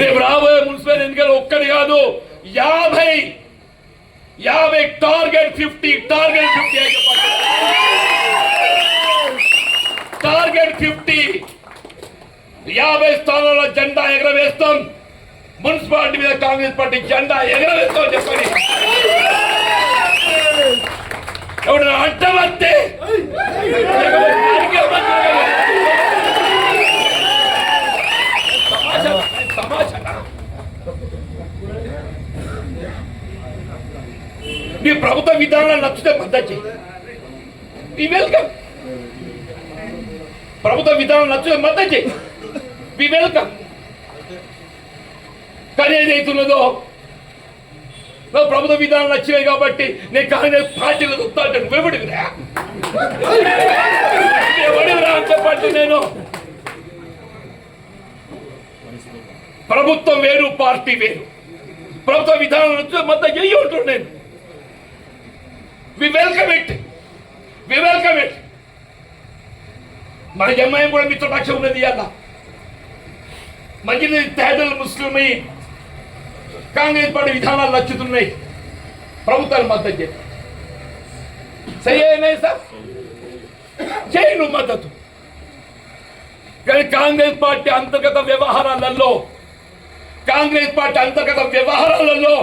రేపు రాబోయే మున్సిపల్ ఎన్నికలు ఒక్కటి కాదు 50 టార్గెట్ 50 టార్గెట్ 50 50 స్థానాల్లో జెండా ఎగరవేస్తాం. మున్సిపాలిటీ మీద కాంగ్రెస్ పార్టీ జెండా ఎగరవేస్తాం చెప్పని ఎవడు అంటవస్తే నీ ప్రభుత్వ విధానాలు నచ్చితే మద్దతు చేయి, వెల్కమ్. ప్రభుత్వ విధానం నచ్చితే మద్దతు చేయి, వెల్కమ్. కానీ ఏదైతున్నదో ప్రభుత్వ విధానం నచ్చినాయి కాబట్టి నేను కాంగ్రెస్ పార్టీలో చూస్తాను నువ్వెవడివిరా అని చెప్పండి. నేను ప్రభుత్వం వేరు, పార్టీ వేరు. ప్రభుత్వ విధానం నచ్చితే మద్దతు చేయి ఉంటున్నాను నేను. We welcome it. మన ఎంఐఎం కూడా మిత్రపక్ష ఉన్నది. అలా మజిలీ ఇత్తెహాదుల్ ముస్లిమీ కాంగ్రెస్ పార్టీ విధానాలు నచ్చుతున్నాయి, ప్రభుత్వాలు మద్దతు చేయి. సరే సార్ చేయి నువ్వు మద్దతు. కానీ కాంగ్రెస్ పార్టీ అంతర్గత వ్యవహారాలలో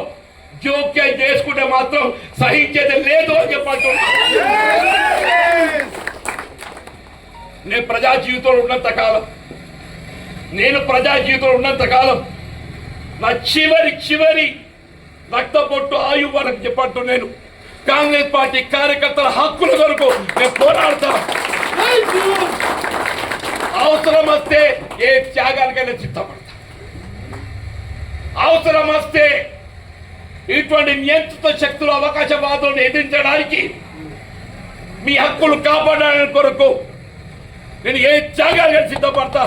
జోక్యం చేసుకుంటే మాత్రం సహించేది లేదు అని చెప్పంటున్నా. నేను ప్రజా జీవితంలో ఉన్నంత కాలం నా చివరి రక్తపొట్టు ఆయువు వరకు చెప్పట్టు నేను కాంగ్రెస్ పార్టీ కార్యకర్తల హక్కుల కొరకు నేను పోరాడతా. అవసరం వస్తే ఏ త్యాగానికైనా సిద్ధపడతా. అవసరం వస్తే ఇటువంటి నియంత్రిత శక్తులు అవకాశవాదులను ఎదిరించడానికి మీ హక్కులు కాపాడడానికి కొరకు నేను ఏ త్యాగానికి సిద్ధపడతా.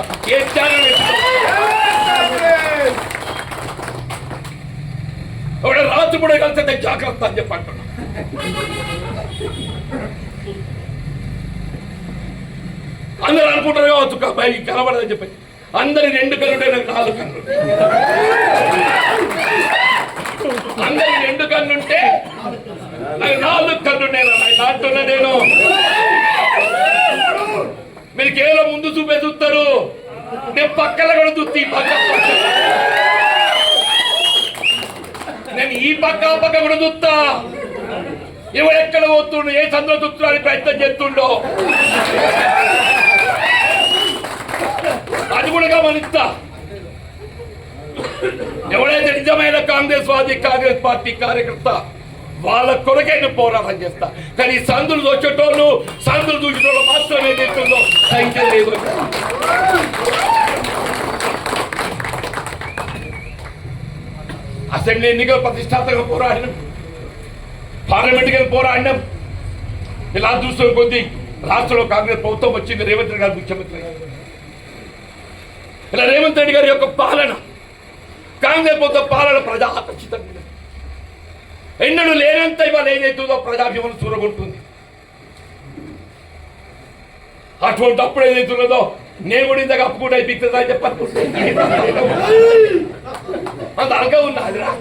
రాత్రి కూడా కలిసి జాగ్రత్త అని చెప్పంటున్నా. అందరూ అనుకుంటారు కావచ్చు బయటికి కనబడదని చెప్పి. అందరి 2 కన్నుంటే నాకు 4 కన్నులు. అందరి 2 కన్నుంటే నాకు 4 కన్నుండేనా అంటున్నా నేను. మీరు కేవలం ముందు చూస్తారు, నేను పక్కన కూడా చూస్తే నేను ఈ పక్క కూడా చూస్తా. ఎవరు ఎక్కడ పోతుండో ఏ సందులో చూస్తున్నారని ప్రయత్నం చేస్తుండో అది కూడా గమనిస్తా. ఎవరైతే నిజమైన కాంగ్రెస్ పార్టీ కార్యకర్త వాళ్ళ కొరకైనా పోరాటం చేస్తా. కానీ సందులు చూసేటోళ్ళు మాత్రమే చేస్తుందో సహించలేదు. అసెంబ్లీ ఎన్నికలు ప్రతిష్టాత్మకంగా పోరాడినాం, పార్లమెంట్కి పోరాడినాం. ఇలా చూస్తున్న కొద్దీ రాష్ట్రంలో కాంగ్రెస్ ప్రభుత్వం వచ్చింది, రేవంత్ రెడ్డి గారు ముఖ్యమంత్రి. ఇలా రేవంత్ రెడ్డి గారి యొక్క పాలన, కాంగ్రెస్ ప్రభుత్వ పాలన ప్రజా ఆకర్షితంగా ఎన్నడూ లేనంత ఇవాళ ఏదైతుందో ప్రజాభిమానం చూరగొంటుంది. అటువంటి అప్పుడు ఏదైతున్నదో నేను కూడా ఇంతగా అప్పు కూడా అయిపోతుందా అని చెప్పనుకుంటే అంత అలగా ఉన్నదిరా.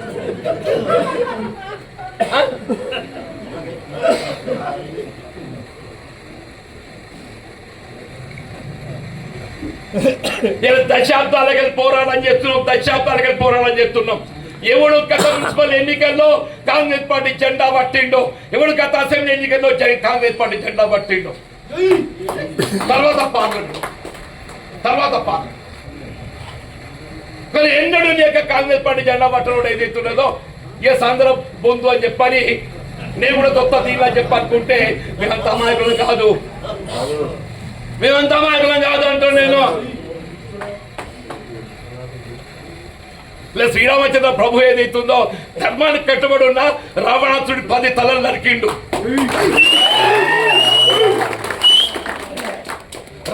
దశాబ్దాలకి పోరాటం చేస్తున్నాం. ఎవడు గత మున్సిపల్ ఎన్నికల్లో కాంగ్రెస్ పార్టీ జెండా పట్టిండో, ఎవడు గత అసెంబ్లీ ఎన్నికల్లో కాంగ్రెస్ పార్టీ జెండా పట్టిండో, తర్వాత పార్లమెంట్ కానీ ఎన్నడూ లేక కాంగ్రెస్ పార్టీ జెండా పట్టడం ఏదైతున్నదో ఏ సందర్భం పొందు అని చెప్పని నేను కూడా కొత్త తీలా చెప్పనుకుంటే మేమంత అమాయకులం కాదు అంటూ నేను. శ్రీరామచంద్ర ప్రభు ఏదైతుందో ధర్మానికి కట్టుబడి ఉన్న రావణాసుడి 10 తలలు నరికిండు.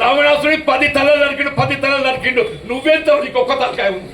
రావణాసుడి 10 తలలు నరికిండు. నువ్వెంత నీకు ఒక్క తలకాయ ఉంది.